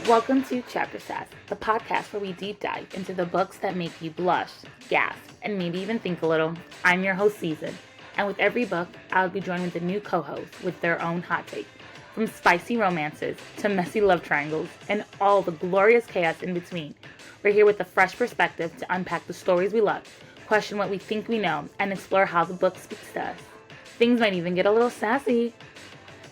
Welcome to Chapter Sass, the podcast where we deep dive into the books that make you blush, gasp, and maybe even think a little. I'm your host, Susanne, and with every book, I'll be joined with a new co-host with their own hot take. From spicy romances to messy love triangles and all the glorious chaos in between, we're here with a fresh perspective to unpack the stories we love, question what we think we know, and explore how the book speaks to us. Things might even get a little sassy.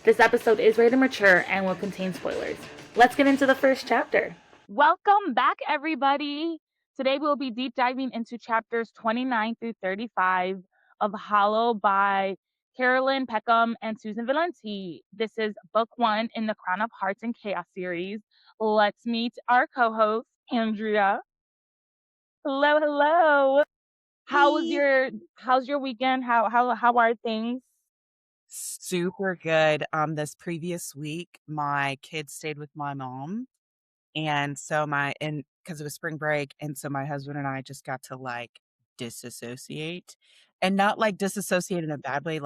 This episode is rated mature and will contain spoilers. Let's get into the first chapter. Welcome back, everybody. Today we'll be deep diving into chapters 29 through 35 of Hollow by Carolyn Peckham and Susanne Valenti. This is book one in the Crown of Hearts and Chaos series. Let's meet our co-host, Andria. Hello, hello. How's your weekend? How are things? Super good. This previous week, my kids stayed with my mom, and so because it was spring break, and so my husband and I just got to disassociate, and not disassociate in a bad way.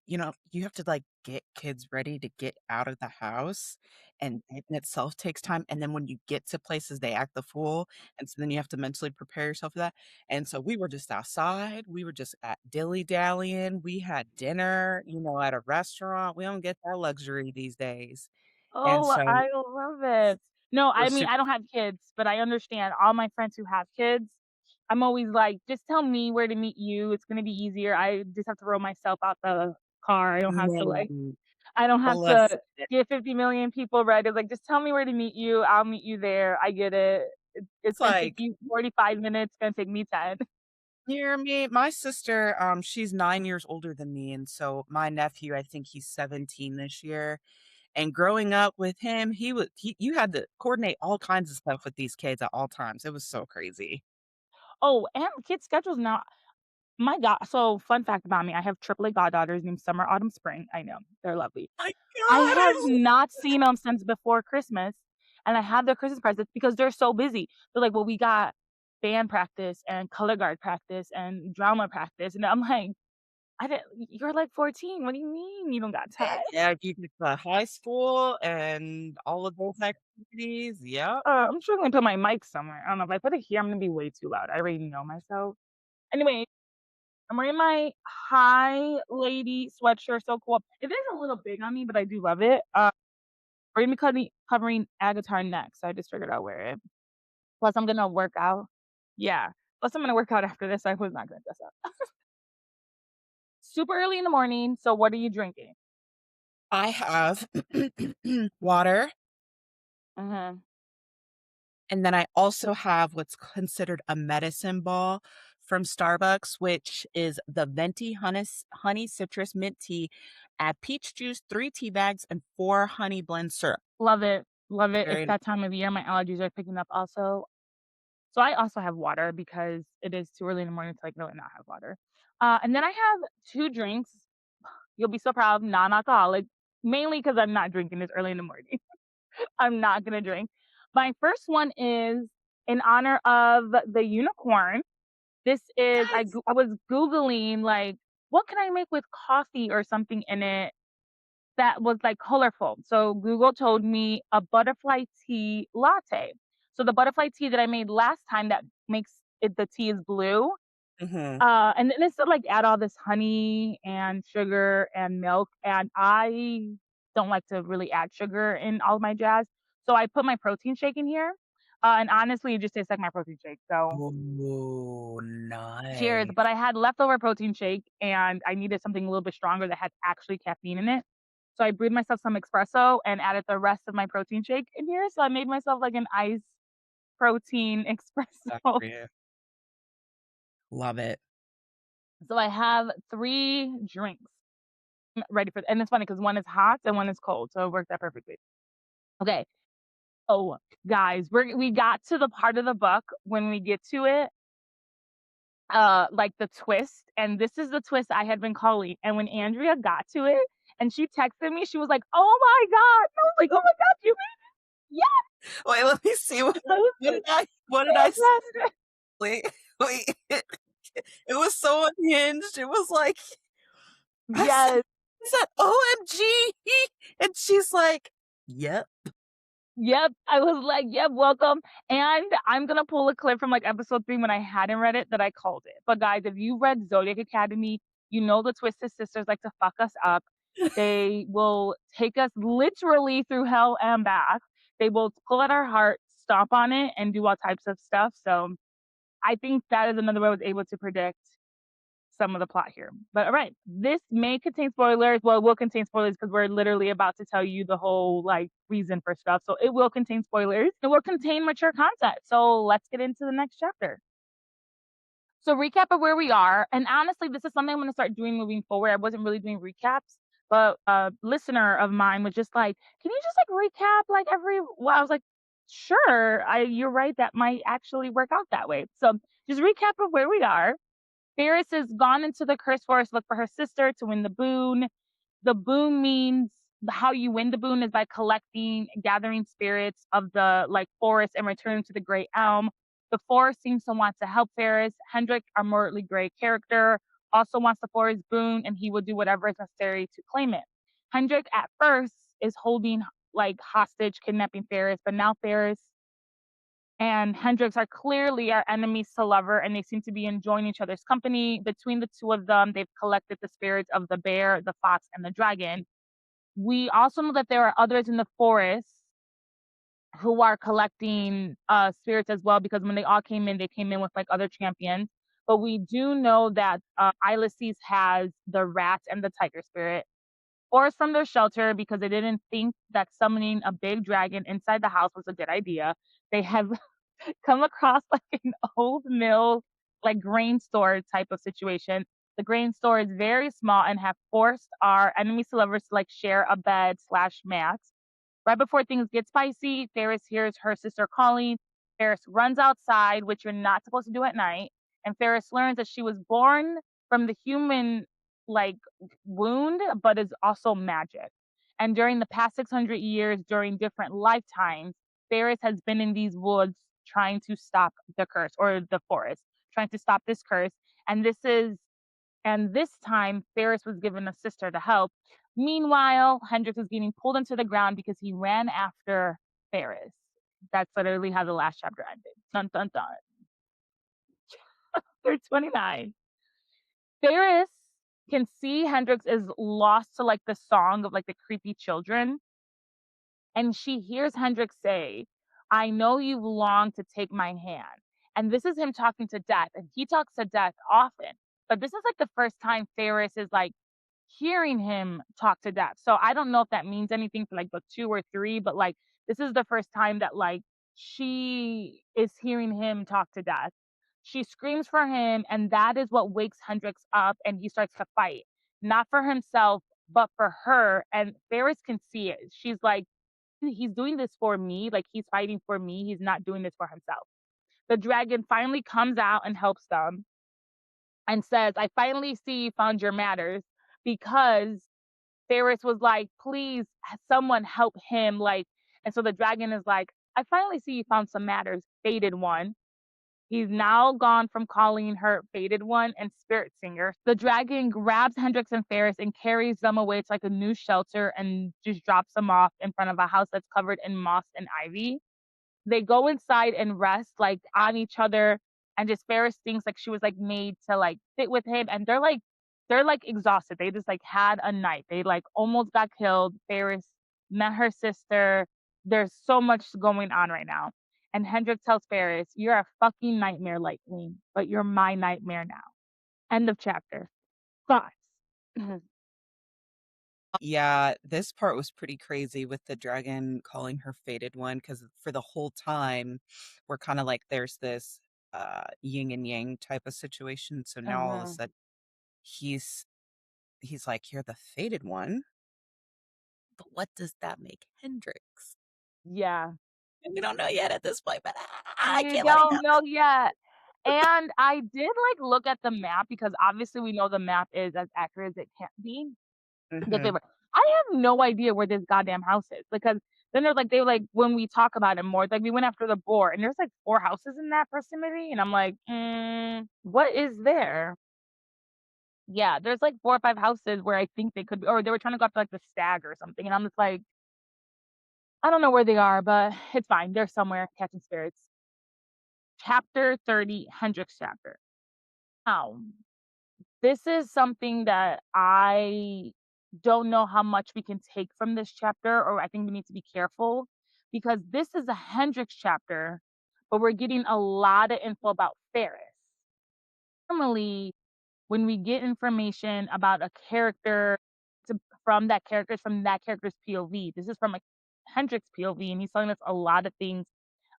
You have to get kids ready to get out of the house, and it in itself takes time. And then when you get to places, they act the fool, and so then you have to mentally prepare yourself for that. And so we were just outside. We were just at dilly-dallying. We had dinner, at a restaurant. We don't get that luxury these days. And Oh, so I love it. No, we're I mean, super I don't have kids, but I understand all my friends who have kids. I'm always like, just tell me where to meet you. It's gonna be easier. I just have to roll myself out the car. man, I don't have bless to get 50 million people ready. Like, just tell me where to meet you. I'll meet you there. I get it. It's it's gonna take like you 45 minutes. It's gonna take me 10. you hear me? My sister, she's 9 years older than me, and so my nephew, I think he's 17 this year. And growing up with him, you had to coordinate all kinds of stuff with these kids at all times. It was so crazy. Oh, and kids' schedules now. My god. So fun fact about me, I have triplet goddaughters named Summer, Autumn, Spring. I know. They're lovely. My I God, have not seen them since before Christmas, and I have their Christmas presents because they're so busy. They're like, "Well, we got band practice and color guard practice and drama practice," and I'm like, "I didn't. You're like 14. What do you mean you don't got time?" yeah, you did the high school and all of those activities. Yep. I'm struggling to put my mic somewhere. I don't know if I put it here, I'm gonna be way too loud. I already know myself. Anyway, I'm wearing my high lady sweatshirt. So cool. It is a little big on me, but I do love it. We're gonna be covering Agatar next. So I just figured I'll wear it. Plus, I'm gonna work out. Yeah. Plus, I'm gonna work out after this. I was not gonna dress up. Super early in the morning. So, what are you drinking? I have water, Mhm. and then I also have what's considered a medicine ball from Starbucks, which is the venti honey citrus mint tea, add peach juice, 3 tea bags, and 4 honey blend syrup. Love it. Love it. It's Very that time of year. My allergies are picking up also. So, I also have water because it is too early in the morning to like really not have water. And then I have two drinks. You'll be so proud, non-alcoholic, mainly because I'm not drinking this early in the morning. I'm not gonna drink. My first one is in honor of the unicorn. This is Yes. I was Googling, like, what can I make with coffee or something in it that was, like, colorful? So Google told me a butterfly tea latte. So the butterfly tea that I made last time that makes it the tea is blue, Mhm. and then it's to, like, add all this honey and sugar and milk, and I don't like to really add sugar in all of my jazz, so I put my protein shake in here, and honestly, it just tastes like my protein shake, so Oh, cheers. nice. But I had leftover protein shake, and I needed something a little bit stronger that had actually caffeine in it, so I brewed myself some espresso and added the rest of my protein shake in here, so I made myself, like, an iced protein Good espresso. for you. Love it. So I have 3 drinks. Ready for and it's funny because one is hot and one is cold, so it worked out perfectly. Okay. Oh, guys, we got to the part of the book when we get to it, like the twist, and this is the twist I had been calling. And when Andrea got to it and she texted me, she was like, "Oh my god!" I was like, "Oh my god, you made it! Wait, let me see Yes!" I was what like, did I say? "Fantastic." Wait, wait. It was so unhinged. It was like Yes. I said, OMG. And she's like, yep. Yep, I was like, "Yep, welcome." And I'm gonna pull a clip from, like, episode 3 when I hadn't read it that I called it. But guys, if you read Zodiac Academy, you know the Twisted Sisters like to fuck us up. They will take us literally through hell and back. They will pull at our heart, stomp on it, and do all types of stuff. So I think that is another way I was able to predict some of the plot here. But all right, this may contain spoilers. Well, it will contain spoilers because we're literally about to tell you the whole like reason for stuff. So it will contain spoilers. It will contain mature content. So let's get into the next chapter. So recap of where we are, and honestly, this is something I'm gonna start doing moving forward. I wasn't really doing recaps, but a listener of mine was just like, "Can you just like recap like every?" Well, I was like, "Sure, you're right. That might actually work out that way." So just recap of where we are. Ferris has gone into the cursed forest to look for her sister to win the boon. The boon means how you win the boon is by collecting, gathering spirits of the like forest and returning to the great elm. The forest seems to want to help Ferris. Hendrik, our mortally gray character, also wants the forest boon, and he will do whatever is necessary to claim it. Hendrik at first is holding like hostage, kidnapping Ferris, but now Ferris and Hendrix are clearly our enemies to lover, and they seem to be enjoying each other's company. Between the two of them, they've collected the spirits of the bear, the fox, and the dragon. We also know that there are others in the forest who are collecting spirits as well, because when they all came in, they came in with like other champions. But we do know that Ilices has the rat and the tiger spirit. Forced from their shelter because they didn't think that summoning a big dragon inside the house was a good idea. They have come across like an old mill, like grain store type of situation. The grain store is very small and have forced our enemies to lovers to like share a bed slash mat. Right before things get spicy, Ferris hears her sister calling. Ferris runs outside, which you're not supposed to do at night. And Ferris learns that she was born from the human like wound, but is also magic. And during the past 600 years, during different lifetimes, Ferris has been in these woods trying to stop the curse, or the forest, trying to stop this curse. And this time, Ferris was given a sister to help. Meanwhile, Hendrix is getting pulled into the ground because he ran after Ferris. That's literally how the last chapter ended. Dun dun dun. They're 29. Ferris can see Hendrix is lost to like the song of like the creepy children. And she hears Hendrix say, "I know you've longed to take my hand." And this is him talking to Death. And he talks to Death often. But this is like the first time Ferris is like hearing him talk to Death. So I don't know if that means anything for like book 2 or 3, but like this is the first time that like she is hearing him talk to Death. She screams for him, and that is what wakes Hendrix up, and he starts to fight. Not for himself, but for her. And Ferris can see it. She's like, he's doing this for me. Like he's fighting for me. He's not doing this for himself. The dragon finally comes out and helps them and says, "I finally see you found your matters," because Ferris was like, "Please, someone help him." Like, and so the dragon is like, "I finally see you found some matters, fated one." He's now gone from calling her fated one and spirit singer. The dragon grabs Hendrix and Ferris and carries them away to like a new shelter and just drops them off in front of a house that's covered in moss and ivy. They go inside and rest like on each other, and just Ferris thinks like she was like made to like sit with him, and they're like exhausted. They just like had a night. They like almost got killed. Ferris met her sister. There's so much going on right now. And Hendrik tells Ferris, "You're a fucking nightmare like me, but you're my nightmare now." End of chapter. Thoughts? Yeah, this part was pretty crazy with the dragon calling her fated one, because for the whole time we're kind of like there's this yin and yang type of situation. So now all of a Uh-huh. sudden he's he's like, "You're the fated one." But what does that make Hendrix? Yeah. And we don't know yet at this point, but I You can't let it don't know yet. And I did like look at the map because obviously we know the map is as accurate as it can be. go. The favor. I have no idea where this goddamn house is because then there's like they were like when we talk about it more, it's like we went after the boar and there's like 4 houses in that proximity, and I'm like, what is there? Yeah, there's like 4 or 5 houses where I think they could be, or they were trying to go after like the stag or something, and I'm just like, I don't know where they are, but it's fine. They're somewhere catching spirits. Chapter 30, Hendrix chapter. Now, this is something that I don't know how much we can take from this chapter, or I think we need to be careful because this is a Hendrix chapter, but we're getting a lot of info about Ferris. Normally, when we get information about a character from that character's POV, this is from a Hendrix POV, and he's telling us a lot of things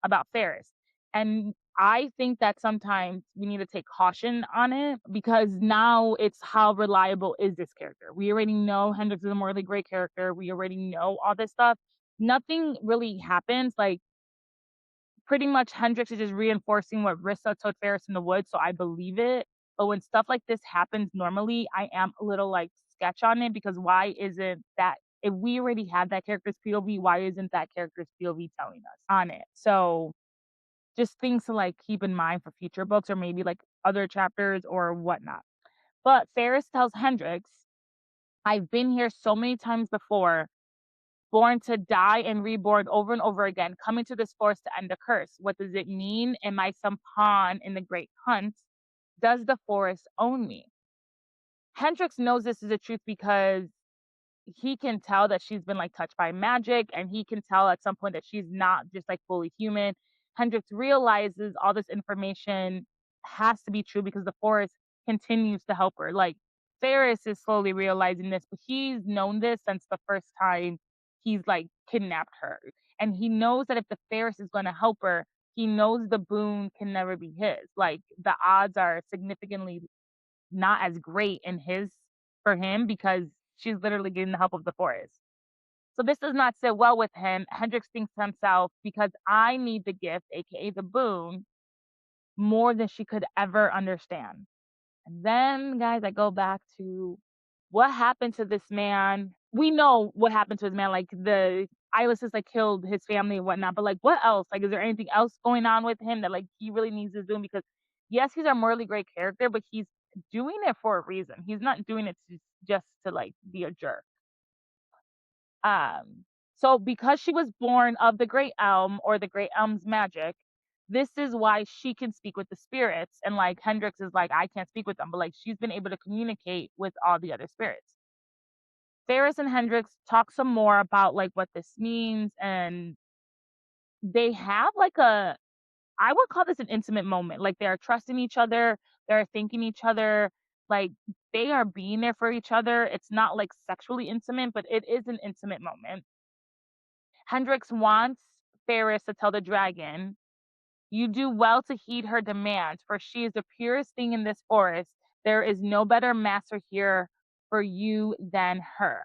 about Ferris. And I think that sometimes we need to take caution on it because now it's how reliable is this character? We already know Hendrix is a morally great character. We already know all this stuff. Nothing really happens. Like pretty much Hendrix is just reinforcing what Rissa told Ferris in the woods, so I believe it. But when stuff like this happens normally, I am a little like sketch on it because why isn't that if we already have that character's POV, why isn't that character's POV telling us on it? So just things to like keep in mind for future books or maybe like other chapters or whatnot. But Ferris tells Hendrix, I've been here so many times before, born to die and reborn over and over again, coming to this forest to end a curse. What does it mean? Am I some pawn in the great hunt? Does the forest own me? Hendrix knows this is the truth because he can tell that she's been like touched by magic and he can tell at some point that she's not just like fully human. Hendrix realizes all this information has to be true because the forest continues to help her. Like Ferris is slowly realizing this, but he's known this since the first time he's like kidnapped her. And he knows that if the Ferris is going to help her, he knows the boon can never be his. Like the odds are significantly not as great in his for him because she's literally getting the help of the forest. So this does not sit well with him. Hendrix thinks to himself, because I need the gift, aka the boon, more than she could ever understand. And then, guys, I go back to what happened to this man. We know what happened to his man, like the Eyeless like killed his family and whatnot, but like what else? Like, is there anything else going on with him that like he really needs to do? Because yes, he's a morally great character, but he's doing it for a reason. He's not doing it just to like be a jerk. Um, so because she was born of the great elm or the great elm's magic, this is why she can speak with the spirits. And like Hendrix is like, I can't speak with them, but like she's been able to communicate with all the other spirits. Ferris and Hendrix talk some more about like what this means, and they have like I would call this an intimate moment. Like they are trusting each other, they're thanking each other, like they are being there for each other. It's not like sexually intimate, but it is an intimate moment. Hendrix wants Ferris to tell the dragon, you do well to heed her demands, for she is the purest thing in this forest. There is no better master here for you than her.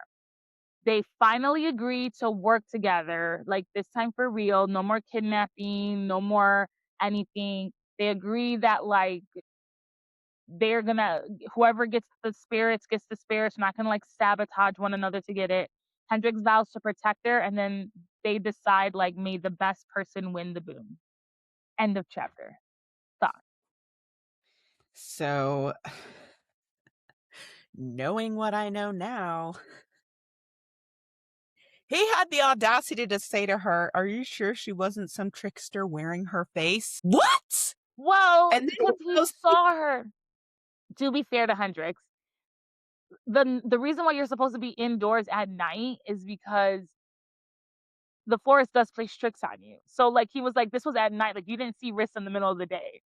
They finally agree to work together, like this time for real. No more kidnapping, no more anything. They agree that like they're gonna whoever gets the spirits, not gonna like sabotage one another to get it. Hendrix vows to protect her, and then they decide like may the best person win the boon. End of chapter. Thought. So, knowing what I know now, he had the audacity to say to her, "Are you sure she wasn't some trickster wearing her face?" What? Well, And then because he he goes, saw her. To be fair to Hendrix, the reason why you're supposed to be indoors at night is because the forest does play tricks on you. So like he was like, this was at night, like you didn't see risks in the middle of the day.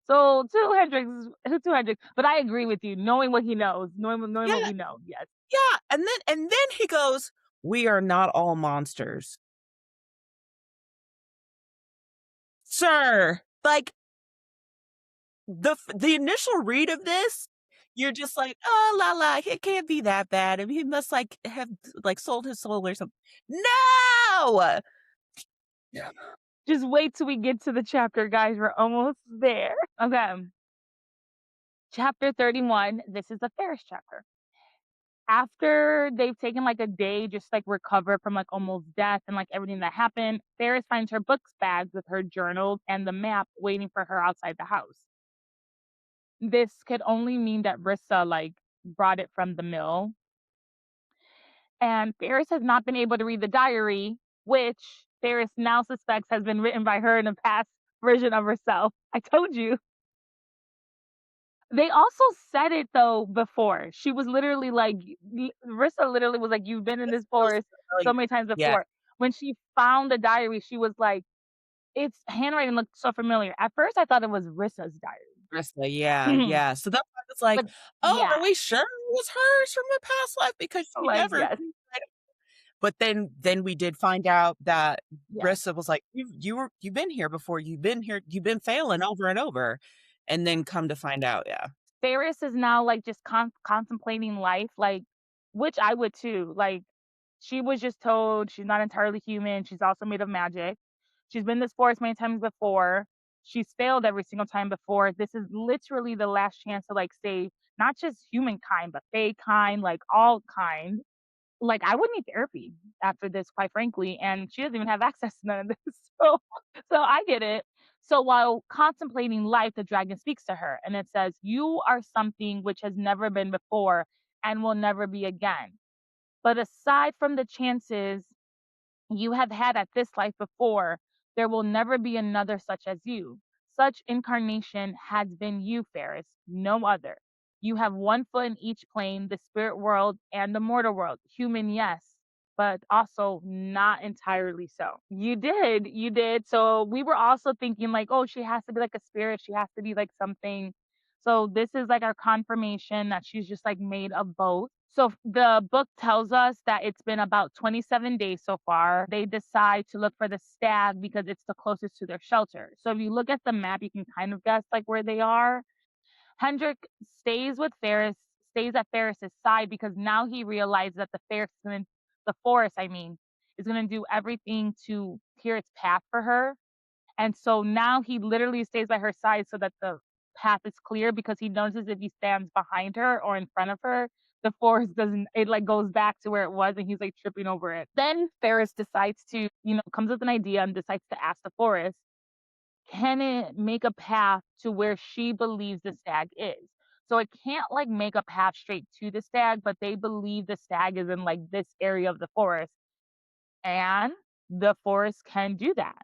So to Hendrix, but I agree with you. Knowing what he knows, knowing what "Yeah, we know, yes. yeah." And then he goes, "We are not all monsters." Sir, like the initial read of this, you're just like, "Oh, la la, it can't be that bad. I mean, he must like have like sold his soul or something." No! Yeah. Just wait till we get to the chapter, guys. We're almost there. Okay. Chapter 31. This is the Ferris chapter. After they've taken like a day just like recover from like almost death and like everything that happened, Ferris finds her books bags with her journals and the map waiting for her outside the house. This could only mean that Rissa like brought it from the mill. And Ferris has not been able to read the diary which Ferris now suspects has been written by her in a past version of herself. I told you. They also said it though before. She was literally like, Rissa literally was like, "You've been in This this feels forest so familiar. many times Yeah, before." When she found the diary, she was like, its handwriting looked so familiar. At first, I thought it was Rissa's Bristol, yeah, diary, yeah, so that's why I was like, but "Oh, yeah, are we sure it was hers from the past life?" Because she like never yes, but then we did find out that yes. Brissa was like, You've been here before, you've been failing over and over," and then come to find out, yeah. Ferris is now like just contemplating life, like, which I would too. Like, she was just told she's not entirely human. She's also made of magic. She's been this forest many times before. She's failed every single time before. This is literally the last chance to like save not just humankind, but fae kind, like all kind. Like, I would need therapy after this, quite frankly, and she doesn't even have access to none of this. So I get it. So while contemplating life, the dragon speaks to her and it says, "You are something which has never been before and will never be again. But aside from the chances you have had at this life before, there will never be another such as you. Such incarnation has been you, Ferris, no other. You have one foot in each plane, the spirit world and the mortal world. Human, yes, but also not entirely so." You did. So we were also thinking, like, oh, she has to be like a spirit, she has to be like something. So this is like our confirmation that she's just like made of both. So the book tells us that it's been about 27 days so far. They decide to look for the stag because it's the closest to their shelter. So if you look at the map, you can kind of guess like where they are. Hendrik stays with Ferris, stays at Ferris's side because now he realizes that the forest, I mean, is gonna do everything to clear its path for her. And so now he literally stays by her side so that the path is clear because he notices if he stands behind her or in front of her, the forest doesn't, it like goes back to where it was and he's like tripping over it. Then Ferris decides to, comes with an idea and decides to ask the forest, can it make a path to where she believes the stag is? So it can't like make a path straight to the stag, but they believe the stag is in like this area of the forest and the forest can do that.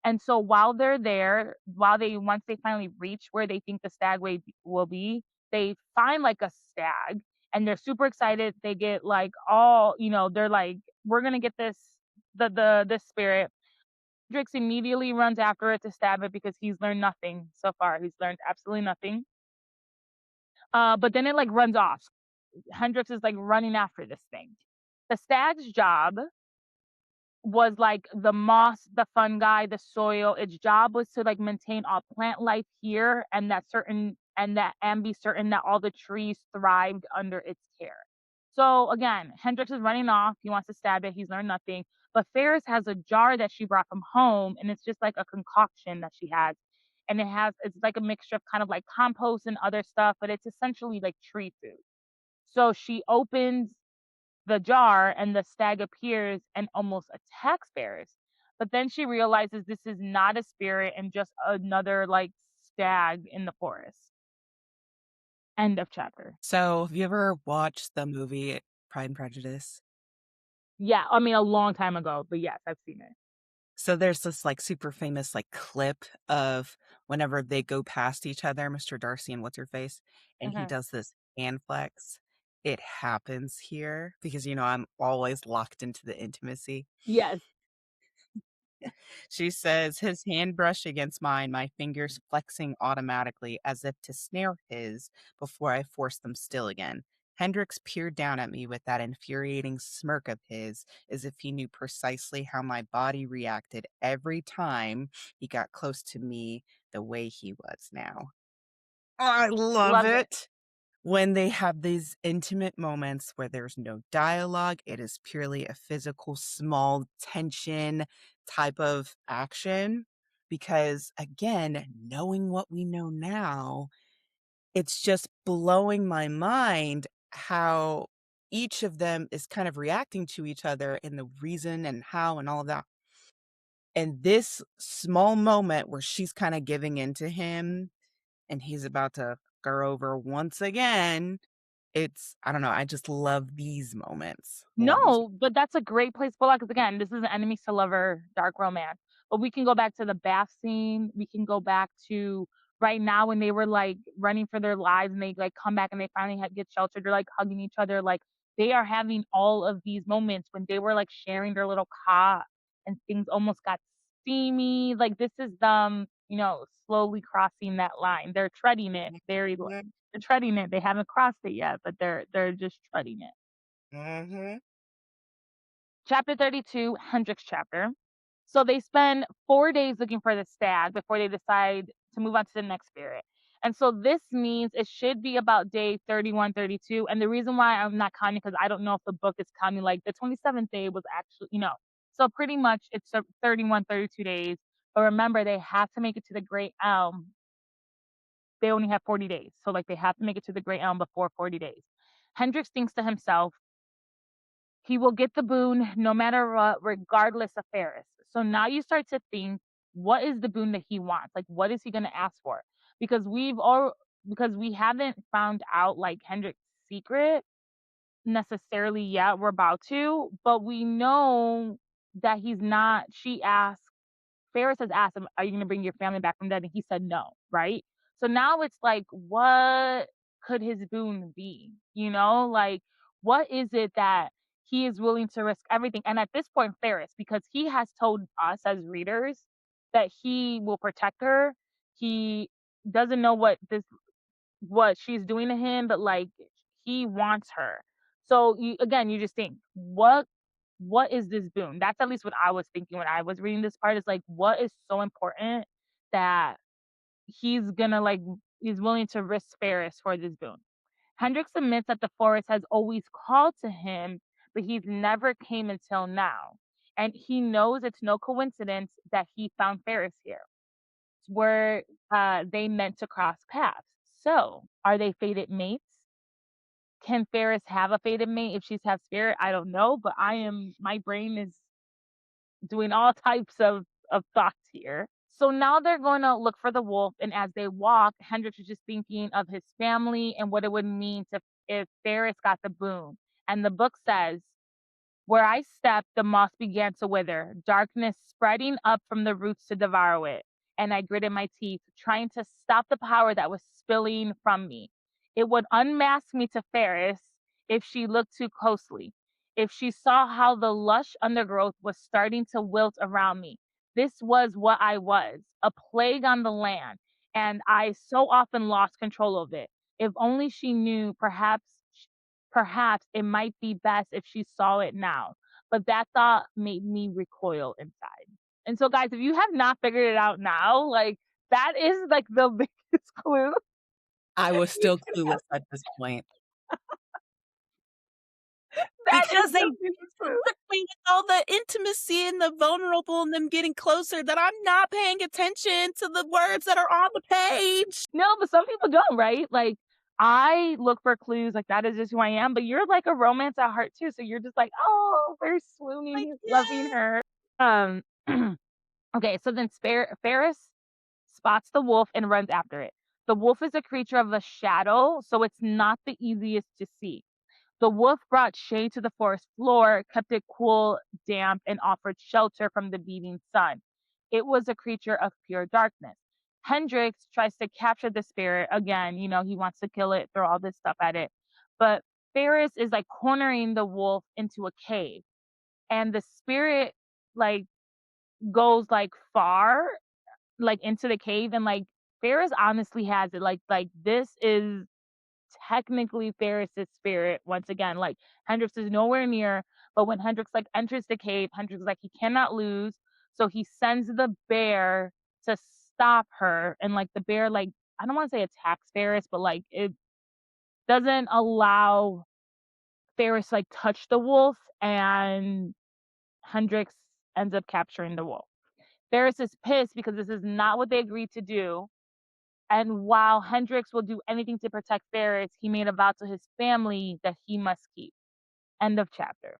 And so while they're there, once they finally reach where they think the will be, they find like a stag and they're super excited. They get like all, they're like, we're gonna get this spirit. Drix immediately runs after it to stab it because he's learned nothing so far. He's learned absolutely nothing. But then it like runs off. Hendrix is like running after this thing. The stag's job was like the moss, the fungi, the soil. Its job was to like maintain all plant life here and be certain that all the trees thrived under its care. So again, Hendrix is running off. He wants to stab it. He's learned nothing. But Ferris has a jar that she brought from home, and it's just like a concoction that she has. And it's like a mixture of kind of like compost and other stuff, but it's essentially like tree food. So she opens the jar and the stag appears and almost attacks Ferris. But then she realizes this is not a spirit and just another like stag in the forest. End of chapter. So, have you ever watched the movie Pride and Prejudice? Yeah, I mean a long time ago, but yes, I've seen it. So there's this, like, super famous, like, clip of whenever they go past each other, Mr. Darcy and what's her face, and he Mhm. does this hand flex. It happens here because, I'm always locked into the intimacy. Yes, She says, "His hand brushed against mine, my fingers flexing automatically as if to snare his before I forced them still again. Hendrix peered down at me with that infuriating smirk of his, as if he knew precisely how my body reacted every time he got close to me the way he was now." I love love it. it when they have these intimate moments where there's no dialogue, it is purely a physical, small tension type of action. Because again, knowing what we know now, it's just blowing my mind how each of them is kind of reacting to each other and the reason and how and all of that. And this small moment where she's kind of giving in to him and he's about to go over once again I don't know, I just love these moments more than No, but that's a great place to pull out because again, this is an enemies to lover dark romance. But we can go back to the bath scene. We can go back to right now when they were like running for their lives and they like come back and they finally get sheltered. They're like hugging each other. Like they are having all of these moments when they were like sharing their little cot and things almost got steamy. Like this is them, slowly crossing that line. They're treading it very. Mhm, They're treading it. They haven't crossed it yet, but they're just treading it. mhm. Chapter 32, Hendrix chapter. So they spend 4 days looking for the stag before they decide to move on to the next spirit. And so this means it should be about day 31, 32. And the reason why I'm not counting because I don't know if the book is counting like the 27th day was actually, So pretty much it's 31, 32 days. But remember, they have to make it to the Great Elm. They only have 40 days. So like they have to make it to the Great Elm before 40 days. Hendrix thinks to himself, he will get the boon no matter what, regardless of Ferris. So now you start to think, what is the boon that he wants? Like, what is he going to ask for? Because because we haven't found out like Hendrix's secret necessarily yet. We're about to, but we know that he's not. She asked Ferris has asked him, "Are you going to bring your family back from dead?" And he said no, right? So now it's like, what could his boon be? Like, what is it that he is willing to risk everything? And at this point, Ferris, because he has told us as readers that he will protect her, he doesn't know what she's doing to him, but like he wants her. So you just think, what is this boon? That's at least what I was thinking when I was reading this part. Is like, what is so important that he's willing to risk Ferris for this boon? Hendrix admits that the forest has always called to him, but he's never came until now. And he knows it's no coincidence that he found Ferris here, where they meant to cross paths. So, are they fated mates? Can Ferris have a fated mate if she's half spirit? I don't know, but my brain is doing all types of thoughts here. So now they're going to look for the wolf, and as they walk, Hendrix is just thinking of his family and what it would mean to if Ferris got the boon. And the book says, where I stepped, the moss began to wither, darkness spreading up from the roots to devour it. And I gritted my teeth, trying to stop the power that was spilling from me. It would unmask me to Ferris if she looked too closely, if she saw how the lush undergrowth was starting to wilt around me. This was what I was, a plague on the land, and I so often lost control of it. If only she knew, perhaps it might be best if she saw it now. But that thought made me recoil inside. And so, guys, if you have not figured it out now, like that is like the biggest clue. I was still clueless at this point. That is Because they the did biggest it so clue. quickly with all the intimacy and the vulnerable and them getting closer that I'm not paying attention to the words that are on the page. No, but some people don't, right? Like I look for clues, like that is just who I am. But you're like a romance at heart too, so you're just like, oh, we're swooning, Like, he's loving yeah. her. Um, okay, so then Ferris spots the wolf and runs after it. The wolf is a creature of a shadow, so it's not the easiest to see. The wolf brought shade to the forest floor, kept it cool, damp, and offered shelter from the beating sun. It was a creature of pure darkness. Hendrix tries to capture the spirit again. He wants to kill it, throw all this stuff at it. But Ferris is like cornering the wolf into a cave. And the spirit like goes like far, like into the cave. And like Ferris honestly has it. Like this is technically Ferris's spirit once again. Like Hendrix is nowhere near, but when Hendrix like enters the cave, Hendrix is like he cannot lose, so he sends the bear to stop her, and like the bear like I don't want to say attacks Ferris, but like it doesn't allow Ferris like touch the wolf, and Hendrix ends up capturing the wolf. Ferris is pissed because this is not what they agreed to do. And while Hendrix will do anything to protect Ferris, he made a vow to his family that he must keep. End of chapter.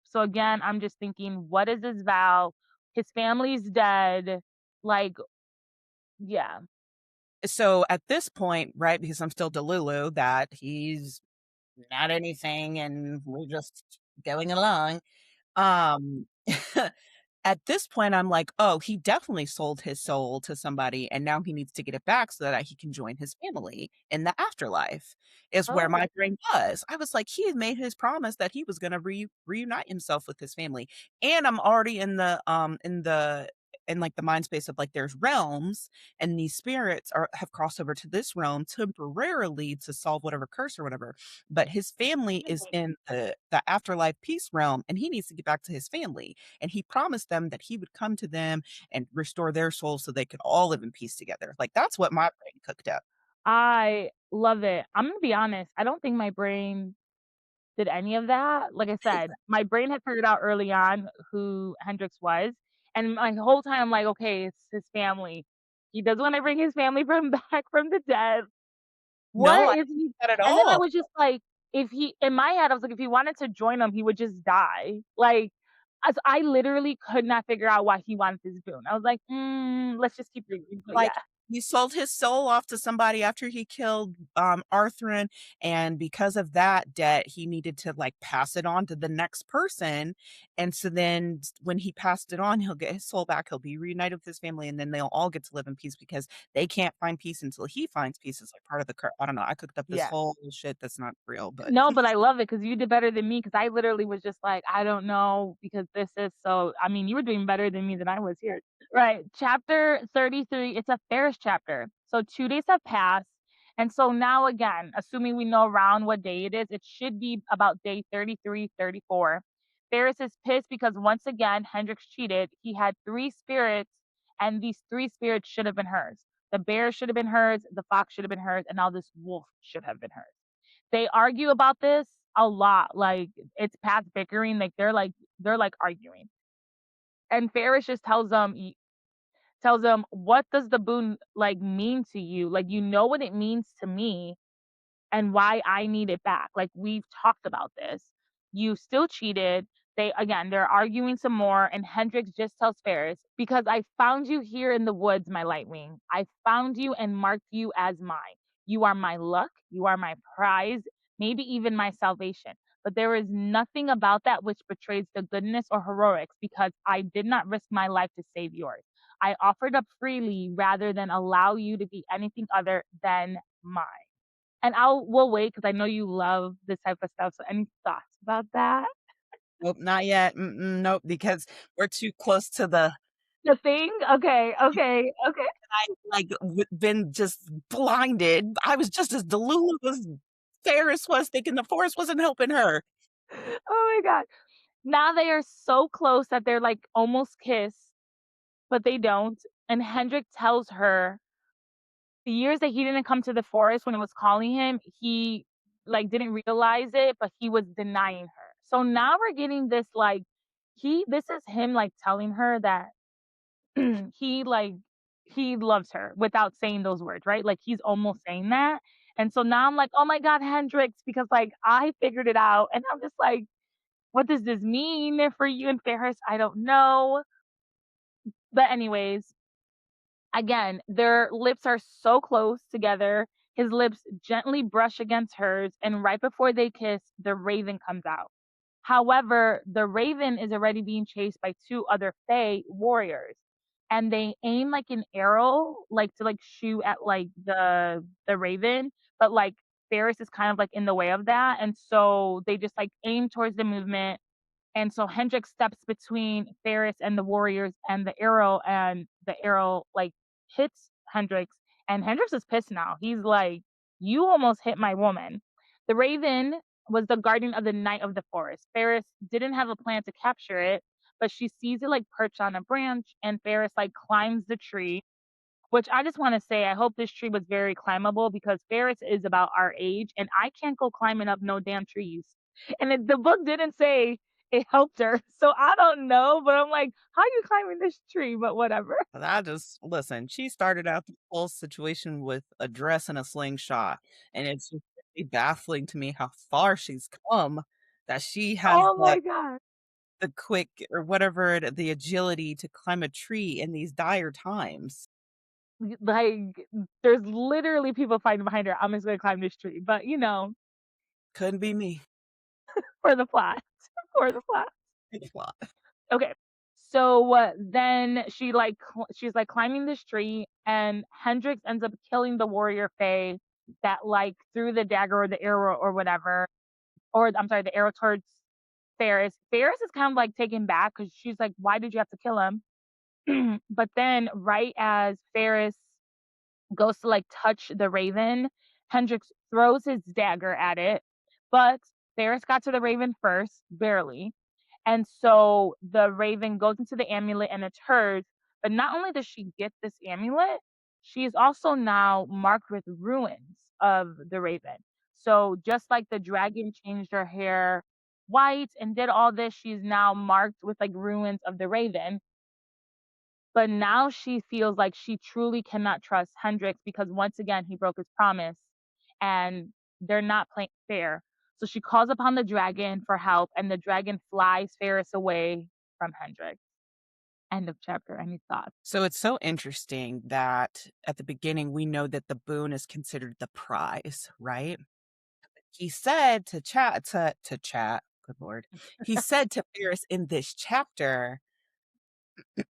So again, I'm just thinking, what is this vow? His family's dead. Like, yeah. So at this point, right, because I'm still Delulu, that he's not anything, and we're just going along. Um, at this point, I'm like, "Oh, he definitely sold his soul to somebody, and now he needs to get it back so that he can join his family in the afterlife," is where Oh, my brain was. I was like, "He had made his promise that he was gonna reunite himself with his family," and I'm already in, like, the mind space of, like, there's realms, and these spirits have crossed over to this realm temporarily to solve whatever curse or whatever, but his family is in the afterlife peace realm, and he needs to get back to his family, and he promised them that he would come to them and restore their souls so they could all live in peace together. Like, that's what my brain cooked up. I love it. I'm gonna be honest, I don't think my brain did any of that. Like I said, my brain had figured out early on who Hendrix was, and my whole time I'm like, "Okay, it's his family. He does wanna bring his family from back from the dead. No, What I if he?" didn't at And then I all. was just like, if he in my head, I was like, if he wanted to join them, he would just die. Like, as I literally could not figure out why he wanted this boon. I was like, let's just keep reading." But Like, yeah. he sold his soul off to somebody after he killed, Arthur, and because of that debt, he needed to, like, pass it on to the next person, and so then when he passed it on, he'll get his soul back, he'll be reunited with his family, and then they'll all get to live in peace because they can't find peace until he finds peace. It's, like, part of the I don't know, I cooked up this Yeah. whole shit that's not real, but No, but I love it because you did better than me. Because I literally was just like, "I don't know," because this is so I mean, you were doing better than me than I was here. Right, chapter 33, it's a Ferris chapter. So 2 days have passed, and so now again, assuming we know around what day it is, it should be about day 33, 34. Ferris is pissed because once again, Hendrix cheated. He had 3 spirits, and these 3 spirits should have been hers. The bear should have been hers, the fox should have been hers, and now this wolf should have been hers. They argue about this a lot, like, it's past bickering, like, they're, like, arguing. And Ferris just tells them, "What does the boon, like, mean to you? Like, you know what it means to me and why I need it back. Like, we've talked about this. You still cheated." They're arguing some more, and Hendrix just tells Ferris, "Because I found you here in the woods, my Lightwing. I found you and marked you as mine. You are my luck, you are my prize, maybe even my salvation. But there is nothing about that which betrays the goodness or heroics because I did not risk my life to save yours. I offered up freely rather than allow you to be anything other than mine." And we'll wait because I know you love this type of stuff, so any thoughts about that? nope, not yet, nope, because we're too close to the The thing? Okay, okay, okay. I, like, been just blinded. I was just as delulu as Ferris was thinking the forest wasn't helping her. Oh my god. Now they are so close that they're, like, almost kiss, but they don't, and Hendrik tells her the years that he didn't come to the forest when it was calling him, he, like, didn't realize it, but he was denying her. So now we're getting this, like, this is him, like, telling her that he like he loves her without saying those words, right? Like he's almost saying that. And so now I'm like, oh my God, Hendrix, because like I figured it out. And I'm just like, what does this mean for you and Ferris? I don't know. But anyways, again, their lips are so close together. His lips gently brush against hers, and right before they kiss, the raven comes out. However, the raven is already being chased by 2 other Fae warriors, and they aim like an arrow, like to like shoot at like the raven, but like Ferris is kind of like in the way of that, and so they just like aim towards the movement, and so Hendrik steps between Ferris and the warriors and the arrow like hits Hendrix, and Hendrix is pissed now. He's like, "You almost hit my woman." The raven was the guardian of the night of the forest. Ferris didn't have a plan to capture it, but she sees it like perched on a branch, and Ferris like climbs the tree, which I just want to say, I hope this tree was very climbable because Ferris is about our age and I can't go climbing up no damn trees. And the book didn't say it helped her. So I don't know, but I'm like, how are you climbing this tree? But whatever. But I just listen, she started out the whole situation with a dress and a slingshot, and it's just really baffling to me how far she's come, that she has Oh my God. the quick or whatever the agility to climb a tree in these dire times. Like, there's literally people fighting behind her. I'm just going to climb this tree. But, Couldn't be me. for the plot. For the plot. Big plot. Okay. So then she's like climbing this tree, and Hendrix ends up killing the warrior Fae that like threw the dagger or the arrow or whatever, or I'm sorry, the arrow towards Ferris. Ferris is kind of like taken back because she's like, "Why did you have to kill him?" But then, right as Ferris goes to like touch the raven, Hendrix throws his dagger at it, but Ferris got to the raven first, barely. And so the raven goes into the amulet and it's hers. But not only does she get this amulet, she is also now marked with ruins of the raven. So just like the dragon changed her hair white and did all this, she's now marked with like ruins of the raven. But now she feels like she truly cannot trust Hendrix because once again he broke his promise and they're not playing fair. So she calls upon the dragon for help and the dragon flies Ferris away from Hendrix. End of chapter. Any thoughts? So it's so interesting that at the beginning we know that the boon is considered the prize, right? He said to chat, good lord. He said to Ferris in this chapter,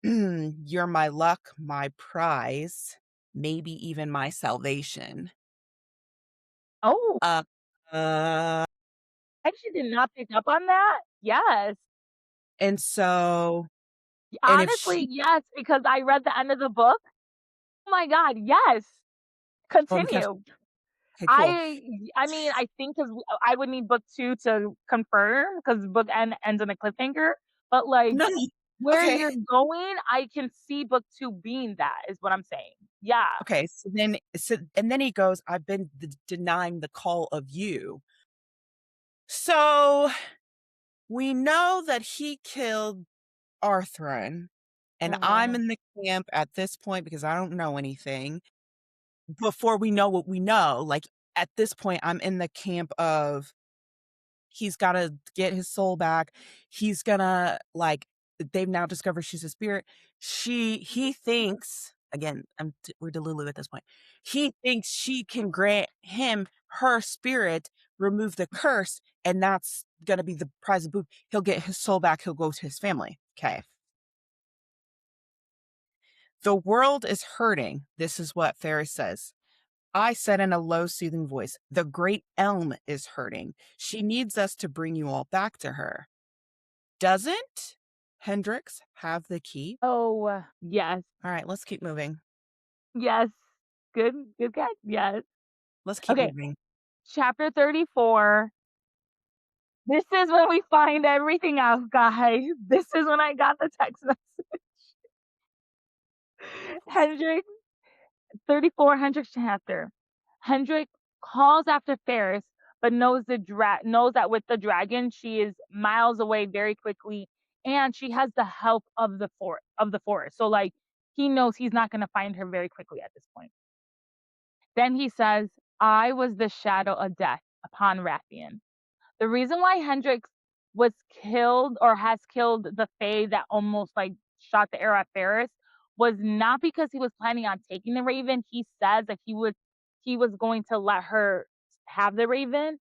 "You're my luck, my prize, maybe even my salvation." Oh, Uh, uh, I actually did not pick up on that. Yes. and so, and if Honestly, she, yes, because I read the end of the book. Oh my God, yes. because Continue. okay, cool. I mean, I think because I would need book 2 to confirm because book ends on a cliffhanger. But like No, where okay, you're going, I can see book 2 being that is what I'm saying. Yeah. okay. And then he goes, "I've been denying the call of you." So we know that he killed Arthur, and I'm Mhm. in the camp at this point because I don't know anything. Before we know what we know, like, at this point, I'm in the camp of he's gotta get his soul back. He's gonna, like, they've now discovered she's a spirit. He thinks, again, we're Delulu at this point. He thinks she can grant him her spirit, remove the curse, and that's gonna be the prize of boon. He'll get his soul back. He'll go to his family. Okay. The world is hurting. This is what Ferris says. I said in a low, soothing voice, the great elm is hurting. She needs us to bring you all back to her. Doesn't Hendrix have the key? Oh, yes. All right, let's keep moving. Yes. Good catch. Yes. Let's keep Okay. moving. Chapter 34. This is when we find everything out, guys. This is when I got the text message. Hendrix 34 Hendrix chapter. Hendrix calls after Ferris, but knows that with the dragon, she is miles away very quickly, and she has the help of the forest. So like he knows he's not gonna find her very quickly at this point. Then he says, I was the shadow of death upon Rathian. The reason why Hendrix was killed or has killed the Fae that almost like shot the arrow at Ferris was not because he was planning on taking the Raven. He says that he was going to let her have the Raven.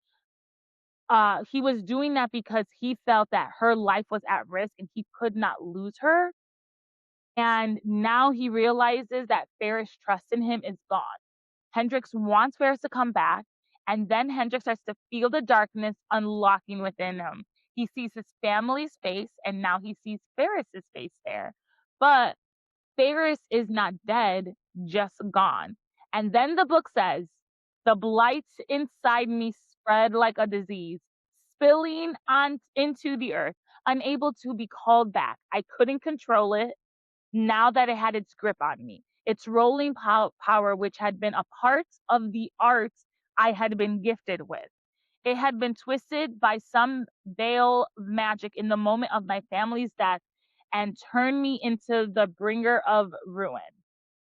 He was doing that because he felt that her life was at risk and he could not lose her. And now he realizes that Ferris' trust in him is gone. Hendrix wants Ferris to come back, and then Hendrix starts to feel the darkness unlocking within him. He sees his family's face, and now he sees Ferris's face there. But Ferris is not dead, just gone. And then the book says, the blight inside me spread like a disease, spilling on into the earth, unable to be called back. I couldn't control it now that it had its grip on me. Its rolling power, which had been a part of the art I had been gifted with. It had been twisted by some veil of magic in the moment of my family's death and turned me into the bringer of ruin.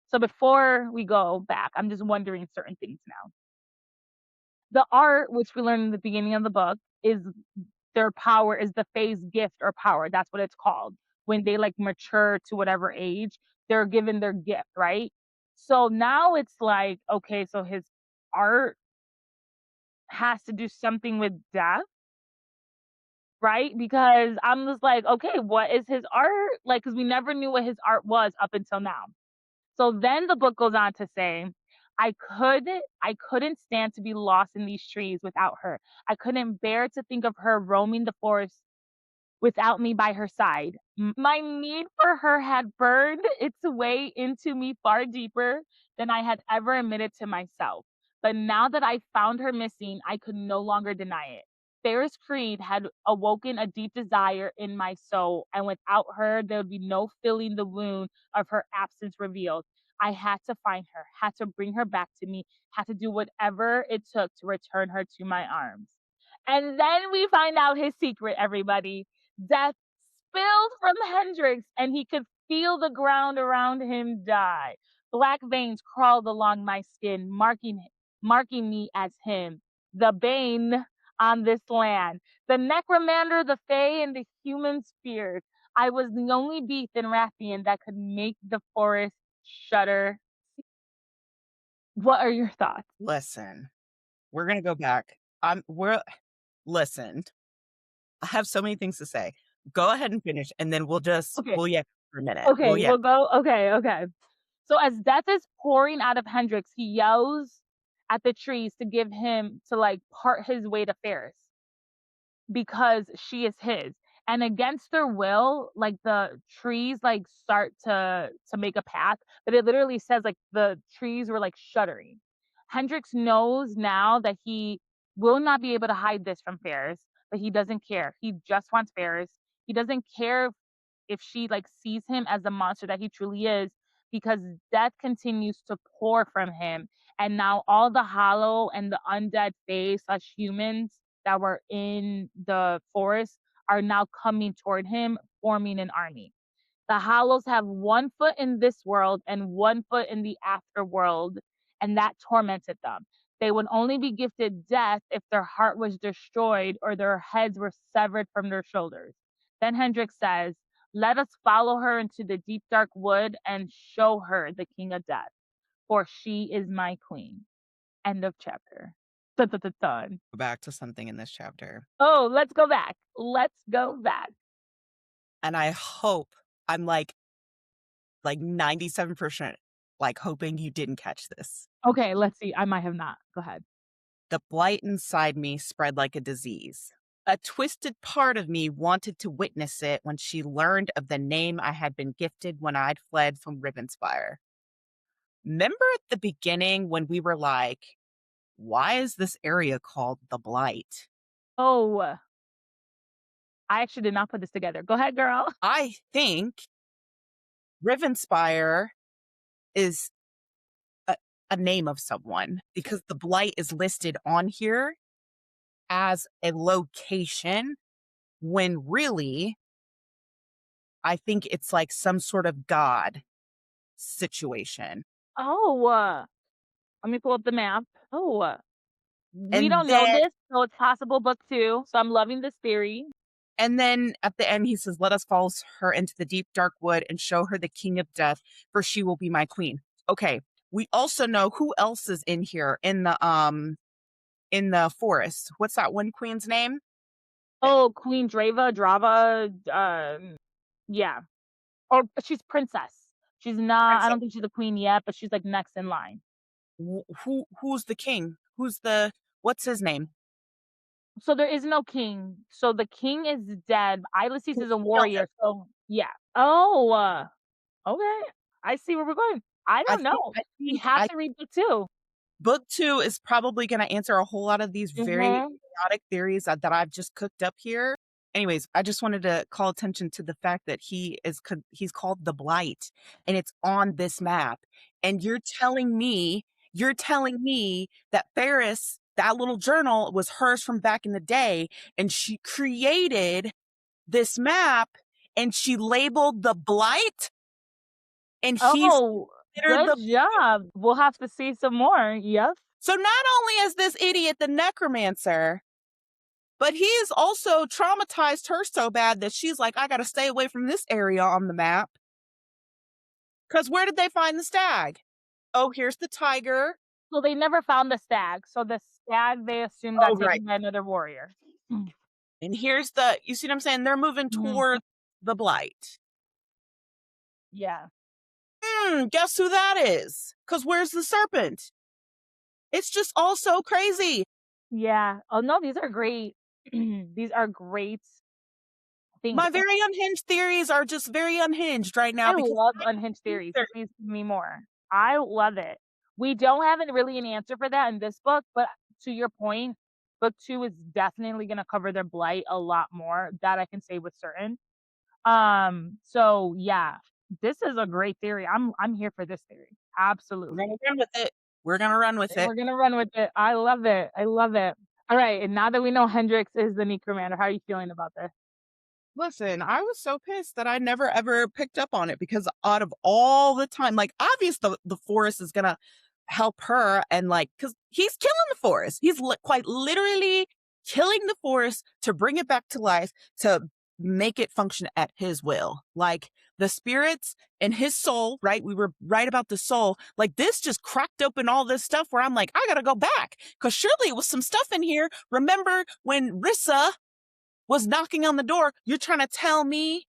So before we go back, I'm just wondering certain things now. The art, which we learned in the beginning of the book, is their power is the phase gift or power. That's what it's called. When they like mature to whatever age, they're given their gift, right? So now it's like, okay, so his art has to do something with death, right? Because I'm just like, okay, what is his art? Like, because we never knew what his art was up until now. So then the book goes on to say, I couldn't stand to be lost in these trees without her. I couldn't bear to think of her roaming the forest without me by her side. My need for her had burned its way into me far deeper than I had ever admitted to myself. But now that I found her missing, I could no longer deny it. Ferris Creed had awoken a deep desire in my soul, and without her, there would be no filling the wound of her absence revealed. I had to find her, had to bring her back to me, had to do whatever it took to return her to my arms. And then we find out his secret, everybody. Death spilled from Hendrix, and he could feel the ground around him die. Black veins crawled along my skin, marking me as him, the bane on this land, the necromancer, the fae, and the humans feared. I was the only beast in Rathian that could make the forest shudder. What are your thoughts? Listen, we're gonna go back. We're listen. I have so many things to say. Go ahead and finish, and then Okay, we'll yak for a minute. okay, we'll go. Okay, okay. So as death is pouring out of Hendrix, he yells at the trees to give him to like part his way to Ferris because she is his. And against their will, like the trees like start to make a path, but it literally says like the trees were like shuddering. Hendrix knows now that he will not be able to hide this from Ferris, but he doesn't care. He just wants Ferris. He doesn't care if she like sees him as the monster that he truly is, because death continues to pour from him, and now all the hollow and the undead fae slash humans that were in the forest are now coming toward him, forming an army. The hollows have one foot in this world and one foot in the afterworld, and that tormented them. They would only be gifted death if their heart was destroyed or their heads were severed from their shoulders. Then Hendrix says, let us follow her into the deep dark wood and show her the king of death, for she is my queen. End of chapter. Dun, dun, dun, dun. Go back to something in this chapter. Oh, let's go back. Let's go back. And I hope I'm like 97% like hoping you didn't catch this. Okay, let's see. I might have not. Go ahead. The blight inside me spread like a disease. A twisted part of me wanted to witness it when she learned of the name I had been gifted when I'd fled from Rivenspire. Remember at the beginning when we were like, why is this area called the Blight? Oh, I actually did not put this together. Go ahead, girl. I think Rivenspire is a name of someone because the Blight is listed on here as a location when really I think it's like some sort of god situation. Oh, let me pull up the map. Oh, we And don't know then this, so it's possible book two. So I'm loving this theory. and then at the end he says, let us follow her into the deep dark wood and show her the king of death, for she will be my queen. Okay. We also know who else is in here in the forest. What's that one queen's name? Oh, Queen Drava. Yeah. Or she's princess. She's not. I Princess. don't think she's a queen yet, but she's like next in line. Who's the king? What's his name? So there is no king. So the king is dead. Ilesis Who is a killed him? warrior. So yeah. Oh, okay. I see where we're going. I I don't think know. I We think have I to read book two. book 2 is probably going to answer a whole lot of these very Mm-hmm. chaotic theories that I've just cooked up here. Anyways, I just wanted to call attention to the fact that he's called the Blight and it's on this map. And you're telling me that Ferris, that little journal was hers from back in the day and she created this map and she labeled the Blight and he's Oh, considered good the. job. We'll have to see some more. Yep. So not only is this idiot the necromancer, but he has also traumatized her so bad that she's like, I got to stay away from this area on the map. Because where did they find the stag? Oh, here's the tiger. So they never found the stag. So the dad, they assume got Oh, right. taken by another warrior. And here's you see what I'm saying? They're moving Mhm. toward the blight. Yeah. Guess who that is? Because where's the serpent? It's just all so crazy. Yeah. Oh, no, these are great. These are great things. My very unhinged theories are just very unhinged right now I because love unhinged theories. Please give me more. I love it. We don't have really an answer for that in this book, but to your point, book 2 is definitely gonna cover their blight a lot more. That I can say with certain. So yeah, this is a great theory. I'm here for this theory. we're gonna Absolutely. run with it. We're gonna run with And it. we're gonna run with it. I love it. I love it. All right, and now that we know Hendrix is the necromancer, how are you feeling about this? Listen, I was so pissed that I never ever picked up on it because out of all the time, like obviously the forest is gonna help her and like because he's killing the forest. He's quite literally killing the forest to bring it back to life to make it function at his will. Like the spirits and his soul, right? We were right about the soul. Like this just cracked open all this stuff where I'm like, I gotta go back because surely it was some stuff in here. Remember when Rissa was knocking on the door, you're trying to tell me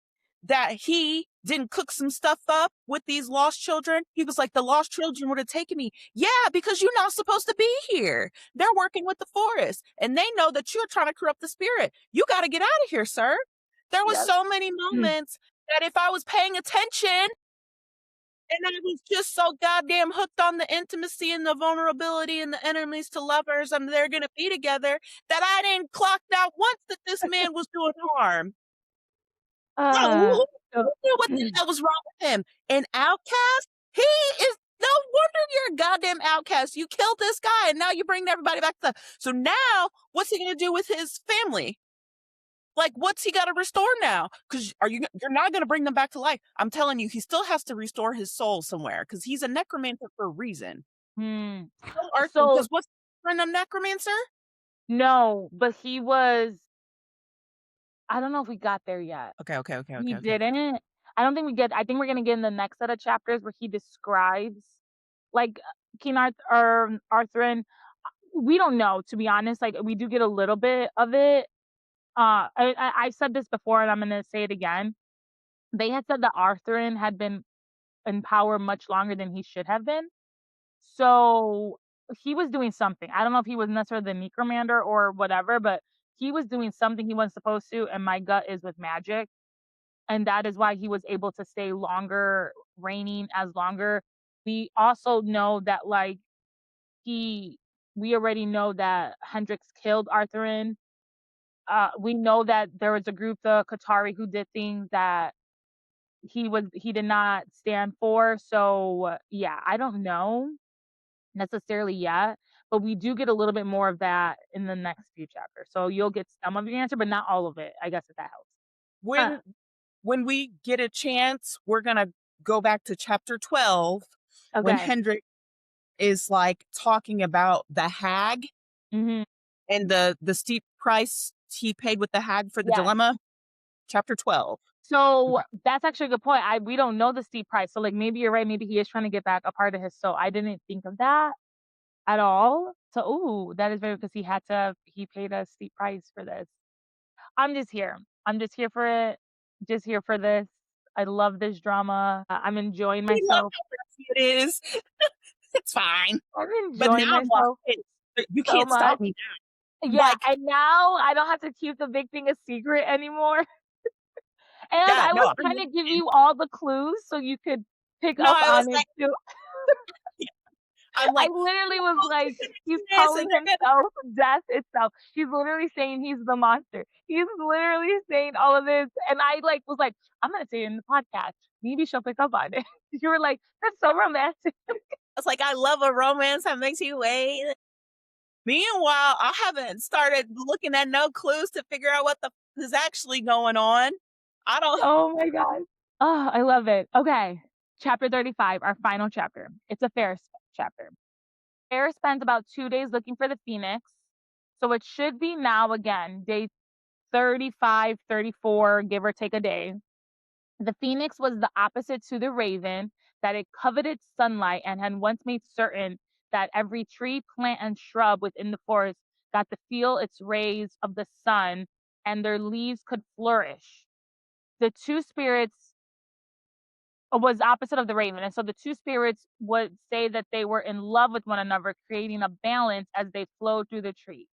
that he didn't cook some stuff up with these lost children? He was like, the lost children would have taken me. Yeah, because you're not supposed to be here. They're working with the forest and they know that you're trying to corrupt the spirit. You got to get out of here, sir. There was Yes. so many moments that if I was paying attention, and I was just so goddamn hooked on the intimacy and the vulnerability and the enemies to lovers and they're gonna be together that I didn't clock out once that this man was doing harm. Bro, Uh, who so knew what the hell was wrong with him? An outcast? He is no wonder you're a goddamn outcast. You killed this guy and now you bring everybody back to so now what's he gonna do with his family? Like, what's he got to restore now? Because you're not going to bring them back to life. I'm telling you, he still has to restore his soul somewhere because he's a necromancer for a reason. hmm. No Arthur, So because what's friend a necromancer? no, but he was I don't know if we got there yet. Okay, okay, okay, We okay, okay. didn't. I don't think we get I think we're gonna get in the next set of chapters where he describes, like, King Arthur. We don't know, to be honest, like, we do get a little bit of it. I said this before, and I'm gonna say it again. They had said that Arthur had been in power much longer than he should have been. So, he was doing something. I don't know if he was necessarily the necromancer or whatever, but he was doing something he wasn't supposed to, and my gut is with magic. And that is why he was able to stay longer reigning as longer. We also know that like he we already know that Hendrix killed Arthurian. We know that there was a group, the Qatari, who did things that he did not stand for. So yeah, I don't know necessarily yet, but we do get a little bit more of that in the next few chapters. So you'll get some of the answer, but not all of it. I guess if that helps. When when we get a chance, we're gonna go back to chapter 12 when Okay. Hendrik is like talking about the hag Hmm. and the steep price he paid with the hag for the Yes. dilemma. Chapter 12. So Okay. that's actually a good point. We don't know the steep price. So like maybe you're right. Maybe he is trying to get back a part of his soul. I didn't think of that at all. So ooh, that is very because he paid a steep price for this. I'm just here. I'm just here for it. Just here for this. I love this drama. I'm enjoying We love myself. how messy it is. It's fine. I'm But now enjoying I'm locked myself in. You so can't much. stop me now. Yeah, Like, and now I don't have to keep the big thing a secret anymore. And yeah, I no, was I'm trying to give in. you all the clues so you could pick No, up I was on it like, too. yeah, I'm I like, literally was oh, like, they're gonna he's do this and calling they're gonna himself death itself. He's literally saying he's the monster. He's literally saying all of this. And I like was like, I'm gonna say it in the podcast. Maybe she'll pick up on it. You were like, that's so romantic. I was like, I love a romance that makes you wait. Meanwhile, I haven't started looking at no clues to figure out what the is actually going on. I don't Oh my god. Oh, I love it. Okay. Chapter 35, our final chapter. It's a Ferris chapter. Ferris spends about 2 days looking for the Phoenix. So it should be now again, day 35, 34, give or take a day. The phoenix was the opposite to the raven, that it coveted sunlight and had once made certain that every tree, plant, and shrub within the forest got to feel its rays of the sun and their leaves could flourish. The two spirits was opposite of the raven. And so the two spirits would say that they were in love with one another, creating a balance as they flowed through the trees.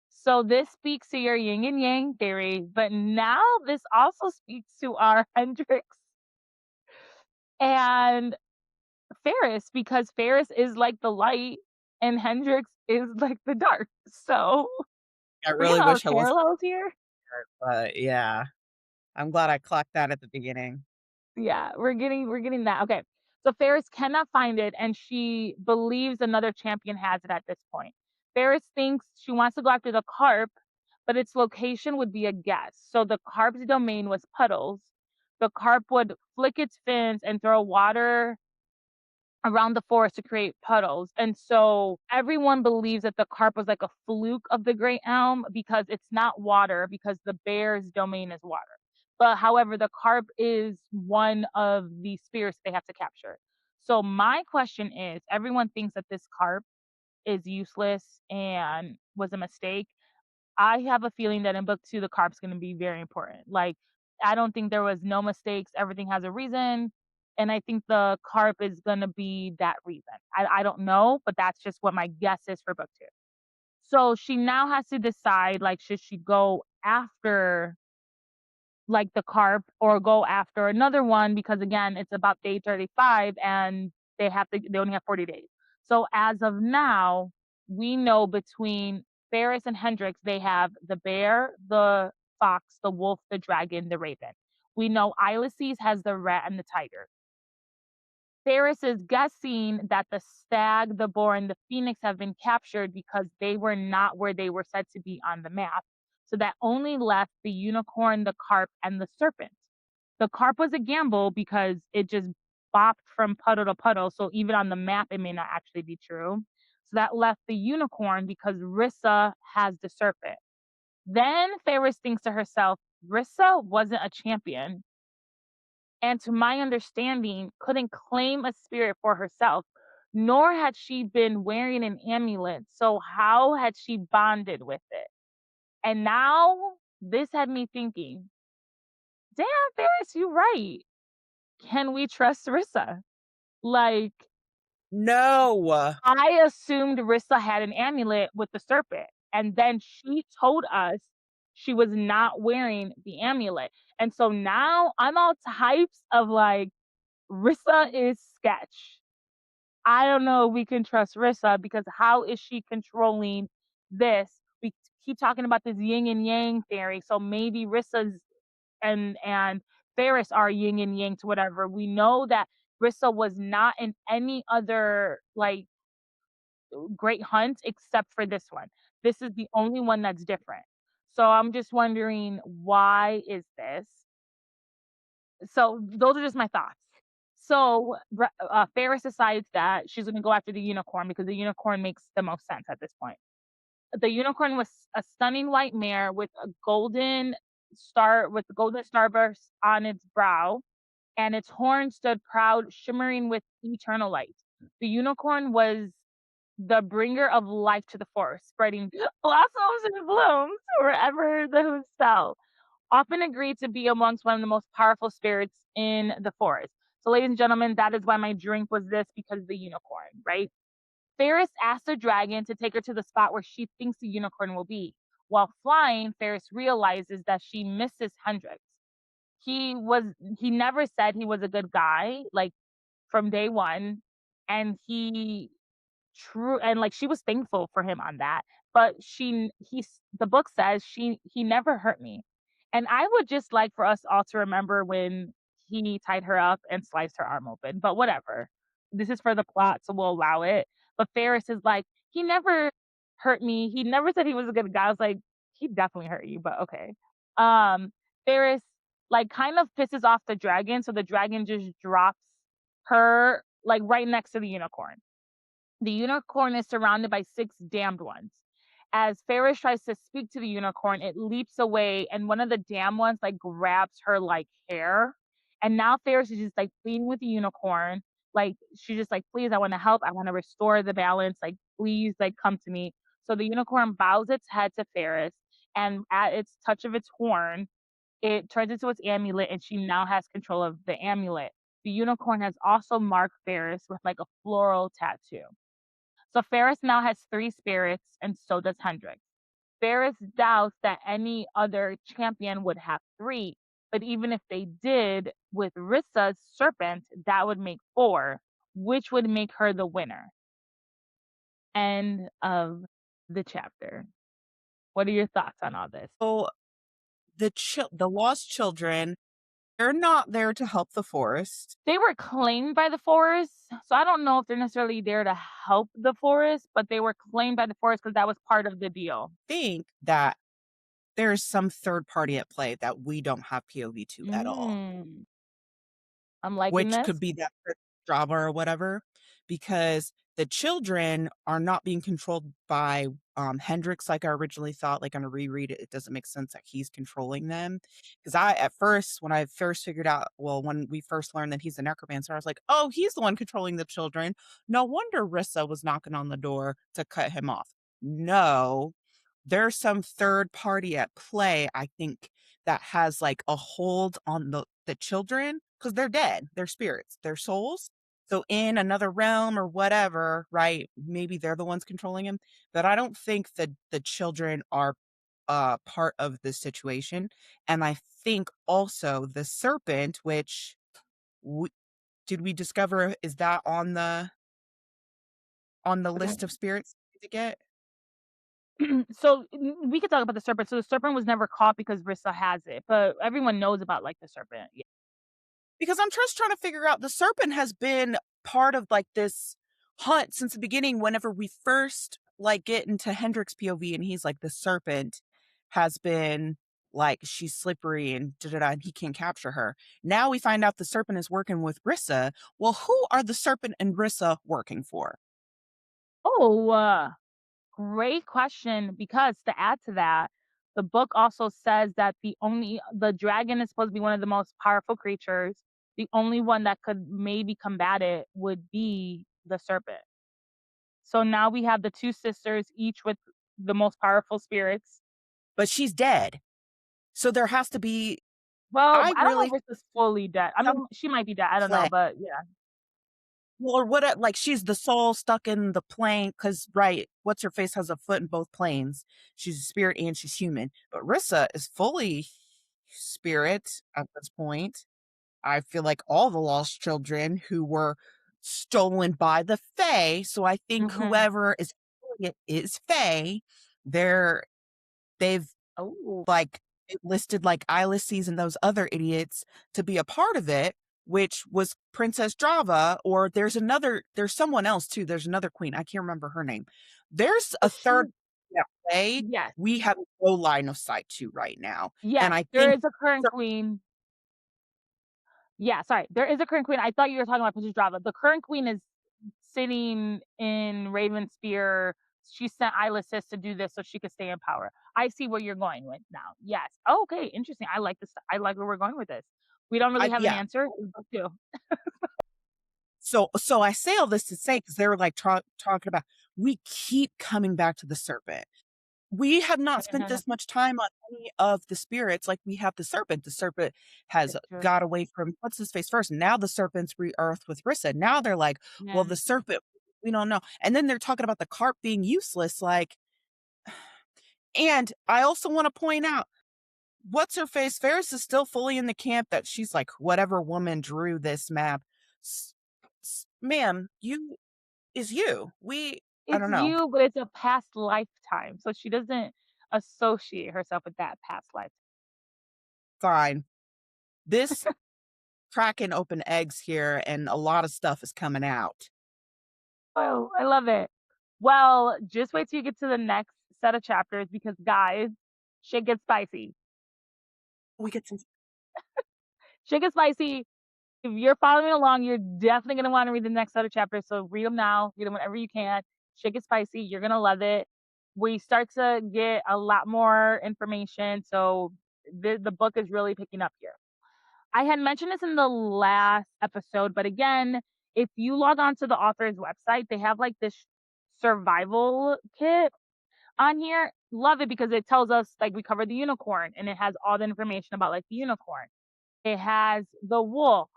So this speaks to your yin and yang theory, but now this also speaks to our Hendrix and Ferris because Ferris is like the light and Hendrix is like the dark. So I we got really a lot of wish I wasn't parallels here. there, but yeah, I'm glad I clocked that at the beginning. Yeah, we're getting that. Okay. So Ferris cannot find it and she believes another champion has it at this point. Ferris thinks she wants to go after the carp, but its location would be a guess. So the carp's domain was puddles. The carp would flick its fins and throw water around the forest to create puddles. And so everyone believes that the carp was like a fluke of the great elm because it's not water, because the bear's domain is water. But however, the carp is one of the spirits they have to capture. So my question is everyone thinks that this carp is useless and was a mistake. I have a feeling that in book 2, the carp's gonna be very important. Like, I don't think there was no mistakes, everything has a reason, and I think the carp is gonna be that reason. I don't know, but that's just what my guess is for book 2. So, she now has to decide, like, should she go after like the carp or go after another one because again it's about day 35 and they only have 40 days. So as of now, we know between Ferris and Hendrix they have the bear, the fox, the wolf, the dragon, the raven. We know Ulysses has the rat and the tiger. Ferris is guessing that the stag, the boar, and the phoenix have been captured because they were not where they were said to be on the map. So that only left the unicorn, the carp, and the serpent. The carp was a gamble because it just bopped from puddle to puddle. So even on the map, it may not actually be true. So that left the unicorn because Rissa has the serpent. Then Ferris thinks to herself, Rissa wasn't a champion and to my understanding, couldn't claim a spirit for herself, nor had she been wearing an amulet. So, how had she bonded with it? And now this had me thinking, damn, Ferris, you right. Can we trust Rissa? Like, No! I assumed Rissa had an amulet with the serpent, and then she told us she was not wearing the amulet. And so now I'm all types of like, Rissa is sketch. I don't know if we can trust Rissa because how is she controlling this? We keep talking about this yin and yang theory, so maybe Rissa's and Ferris are yin and yang to whatever. We know that Rissa was not in any other like great hunt except for this one. This is the only one that's different. So I'm just wondering why is this? So those are just my thoughts. So Ferris decides that she's going to go after the unicorn because the unicorn makes the most sense at this point. The unicorn was a stunning white mare with a golden star with the golden starburst on its brow, and its horn stood proud, shimmering with eternal light. The unicorn was the bringer of life to the forest, spreading blossoms and blooms wherever the hooves fell often agreed to be amongst one of the most powerful spirits in the forest. So, ladies and gentlemen, that is why my drink was this because the unicorn, right? Ferris asks the dragon to take her to the spot where she thinks the unicorn will be. While flying, Ferris realizes that she misses Hendrix. He was he never said he was a good guy, like from day one, and he true and like she was thankful for him on that, but he's the book says he never hurt me. And I would just like for us all to remember when he tied her up and sliced her arm open, but whatever. This is for the plot, so we'll allow it. But Ferris is like, he never hurt me. He never said he was a good guy. I was like, he definitely hurt you, but okay. Um, Ferris like kind of pisses off the dragon, so the dragon just drops her like right next to the unicorn. The unicorn is surrounded by 6 damned ones. As Ferris tries to speak to the unicorn, it leaps away, and one of the damned ones like grabs her like hair. And now Ferris is just like pleading with the unicorn. Like, she's just like, "Please, I wanna help. I wanna restore the balance. Like, please, like, come to me." So the unicorn bows its head to Ferris, and at its touch of its horn, it turns into its amulet, and she now has control of the amulet. The unicorn has also marked Ferris with, like, a floral tattoo. So Ferris now has 3 spirits, and so does Hendrix. Ferris doubts that any other champion would have 3, but even if they did, with Rissa's serpent, that would make 4, which would make her the winner. End of the chapter. What are your thoughts on all this? So the lost children, they're not there to help the forest. They were claimed by the forest, so I don't know if they're necessarily there to help the forest, but they were claimed by the forest because that was part of the deal. Think that there's some third party at play that we don't have POV to at all. Mm, I'm liking Which this. could be that Strava or whatewver, because the children are not being controlled by, Hendrix like I originally thought. Like, on a reread, it doesn't make sense that he's controlling them. Because I at first, when I first figured out when we first learned that he's a necromancer, I was like, "Oh, he's the one controlling the children. No wonder Rissa was knocking on the door to cut him off." No, there's some third party at play, I think, that has, like, a hold on the children, because 'cause they're dead, they're spirits, they're souls. So in another realm or whatever, right, maybe they're the ones controlling him, but I don't think that the children are, part of the situation, and I think also the serpent, which we did we discover, is that on the list of spirits to get? So we could talk about the serpent. So the serpent was never caught because Rissa has it, but everyone knows about like the serpent. Yeah. Because I'm just trying to figure out, the serpent has been part of, like, this hunt since the beginning. Whenever we first, like, get into Hendrix POV and he's like, "The serpent has been, like, she's slippery and da da da, and he can't capture her." Now we find out the serpent is working with Rissa. Well, who are the serpent and Rissa working for? Oh, great question. Because to add to that, the book also says that the dragon is supposed to be one of the most powerful creatures. The only one that could maybe combat it would be the serpent. So now we have the two sisters, each with the most powerful spirits. But she's dead. So there has to be, Well, I I don't know really, if Rissa's fully dead. I some mean, she might be dead. I don't know, play. but yeah. Well, or what, like, she's the soul stuck in the plane, because right, what's her face has a foot in both planes. She's a spirit and she's human. But Rissa is fully spirit at this point. I feel like all the lost children who were stolen by the Fae, so I think Mhm. whoever is doing it is Fae. They're they've, Oh, like, it listed, like, Ilices and those other idiots to be a part of it, which was Princess Java, or there's someone else too, there's another queen, I can't remember her name. There's so a third she way yes. we have no line of sight to right now, and Yes, I there think is a current queen. Yeah, sorry. There is a current queen. I thought you were talking about Princess Java. The current queen is sitting in Ravenspear. She sent Ilisis to do this so she could stay in power. I see where you're going with now. Yes. Oh, okay, interesting. I like this. I like where we're going with this. We don't really have an yeah. answer. We both do. So I say all this to say, because they were, like, talking about, we keep coming back to the serpent. We have not spent Mhm. this much time on any of the spirits like we have the serpent. The serpent has It's true. got away from what's his face first. Now the serpent's re-earthed with Rissa. Now they're like, well, Yeah. the serpent, we don't know. And then they're talking about the carp being useless. Like, and I also want to point out, what's her face? Ferris is still fully in the camp that she's like, whatever woman drew this map. S- Ma'am, you is you. I It's don't know. you, but it's a past lifetime. So she doesn't associate herself with that past life. Fine. This cracking open eggs here, and a lot of stuff is coming out. Oh, I love it. Well, just wait till you get to the next set of chapters because guys, shit gets spicy. We get some. Shit gets spicy. If you're following along, you're definitely gonna want to read the next set of chapters. So read them now, read them whenever you can. Shit gets spicy. You're gonna love it. We start to get a lot more information. So the book is really picking up here. I had mentioned this in the last episode, but again, If you log on to the author's website, they have like this survival kit on here. Love it because it tells us like we covered the unicorn and it has all the information about like the unicorn. It has the wolf,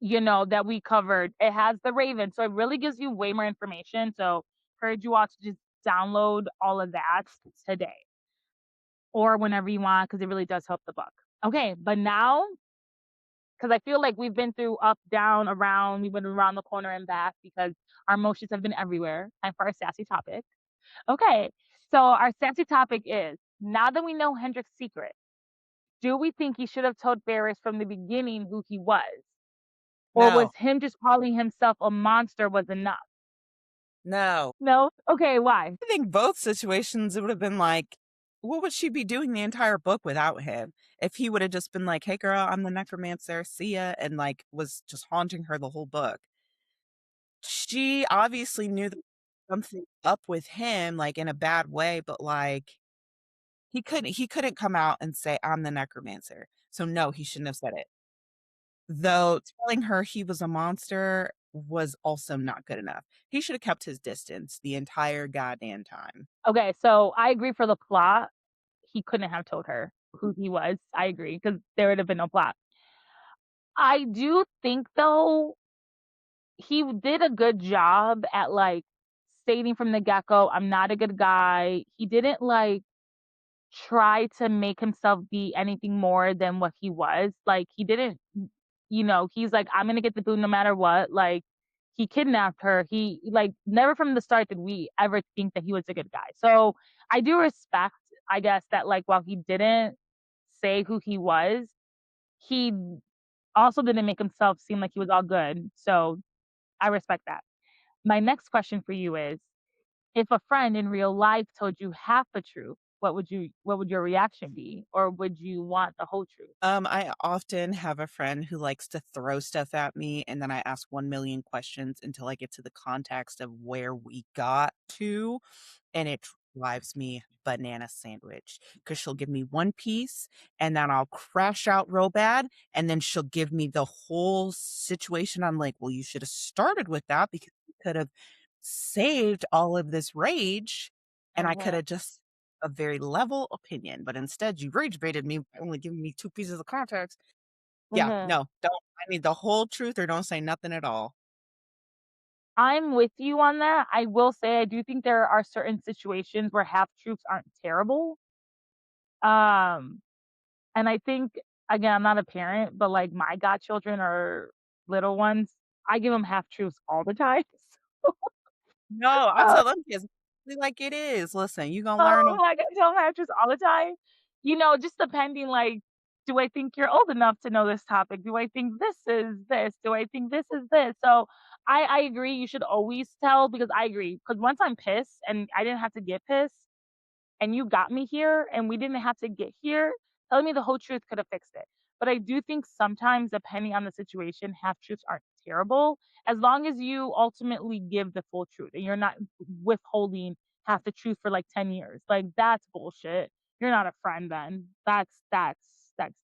that we covered. It has the raven. So it really gives you way more information. So encourage you all to just download all of that today or whenever you want because it really does help the book. Okay, but now because I feel like we've been through up, down, around, we went around the corner and back because our emotions have been everywhere. Time for our sassy topic. Okay, so our sassy topic is now that we know Hendrix's secret, do we think he should have told Ferris from the beginning who he was? Or was No, him just calling himself a monster was enough? no. No? Okay, why? I think both situations, it would have been like, what would she be doing the entire book without him? If he would have just been like, "Hey, girl, I'm the necromancer. See ya," and like was just haunting her the whole book. She obviously knew that something up with him, like in a bad way, but like he couldn't come out and say, "I'm the necromancer." So no, he shouldn't have said it. Though telling her he was a monster was also not good enough. He should have kept his distance the entire goddamn time. Okay, so I agree for the plot. He couldn't have told her who he was. I agree because there would have been no plot. I do think though he did a good job at like stating from the get-go, I'm not a good guy. He didn't like try to make himself be anything more than what he was. Like he didn't, he's like, I'm gonna get the boot no matter what. Like he kidnapped her. He like never from the start did we ever think that he was a good guy. So I do respect, I guess, that like while he didn't say who he was, he also didn't make himself seem like he was all good. So I respect that. My next question for you is if a friend in real life told you half the truth, what would your reaction be? Or would you want the whole truth? I often have a friend who likes to throw stuff at me, and then I ask 1,000,000 questions until I get to the context of where we got to, and it drives me banana sandwich because 'cause she'll give me one piece, and then I'll crash out real bad, and then she'll give me the whole situation. I'm like, "Well, you should have started with that because you could have saved all of this rage, and I could Mhm, have just a very level opinion, but instead you rage baited me by only giving me 2 pieces of context." Yeah, mhm. no, don't I need the whole truth or don't say nothing at all. I'm with you on that. I will say I do think there are certain situations where half truths aren't terrible. Um, and I think again, I'm not a parent, but like my godchildren or little ones, I give them half truths all the time. No, I Uh, tell them kids like it is. Listen, you gonna learn oh 'em. my god, I tell them half truths all the time. Just depending like, do I think you're old enough to know this topic? Do I think this is this? Do I think this is this? So I agree you should always tell because I agree. Because once I'm pissed and I didn't have to get pissed, and you got me here and we didn't have to get here, telling me the whole truth could have fixed it. But I do think sometimes, depending on the situation, half truths aren't terrible as long as you ultimately give the full truth and you're not withholding half the truth for like 10 years. Like that's bullshit. You're not a friend then. That's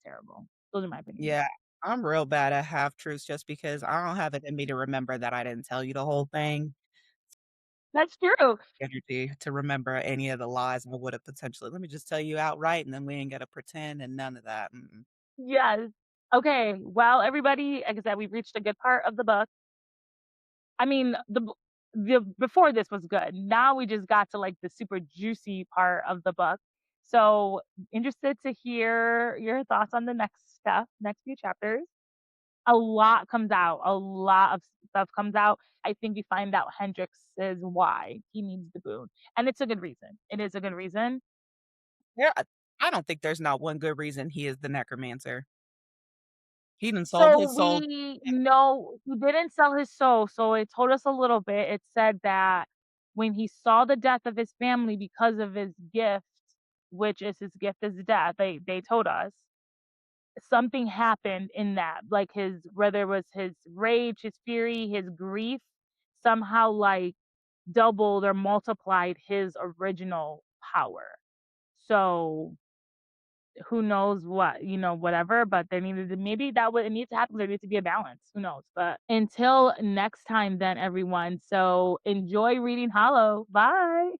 terrible. Those are my opinions. Yeah, I'm real bad at half truths just because I don't have it in me to remember that I didn't tell you the whole thing. That's true. Energy to remember any of the lies I would have potentially let me just tell you outright, and then we ain't gotta pretend and none of that. Mm-mm. Yes. Okay. Well, everybody, like I said, we've reached a good part of the book. I mean, the before this was good. Now we just got to like the super juicy part of the book. So interested to hear your thoughts on the next stuff, next few chapters. A lot comes out. A lot of stuff comes out. I think we find out Hendrix is why he needs the boon, and it's a good reason. It is a good reason. Yeah, I don't think there's not one good reason he is the necromancer. He done sold So his soul. we know he didn't sell his soul, so it told us a little bit. It said that when he saw the death of his family because of his gift, which is his gift is death, they told us, something happened in that. Like his whether it was his rage, his fury, his grief, somehow like doubled or multiplied his original power. So who knows what, whatever, but there needed to maybe that would it needs to happen. There needs to be a balance. Who knows? But until next time then everyone. So enjoy reading Hollow. Bye.